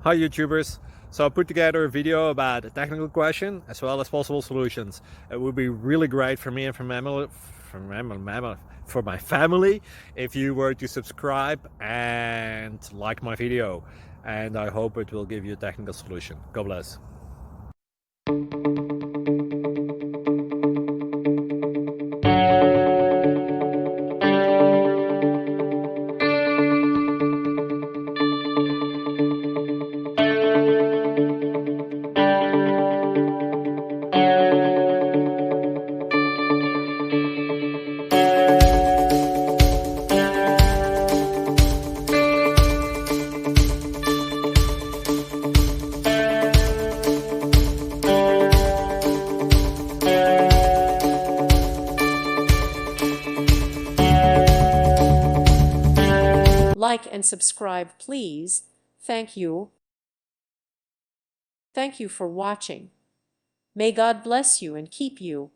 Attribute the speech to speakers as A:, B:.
A: Hi YouTubers! So I put together a video about a technical question as well as possible solutions. It would be really great for me and for my family if you were to subscribe and like my video, and I hope it will give you a technical solution. God bless.
B: Like and subscribe, please. Thank you. Thank you for watching. May God bless you and keep you.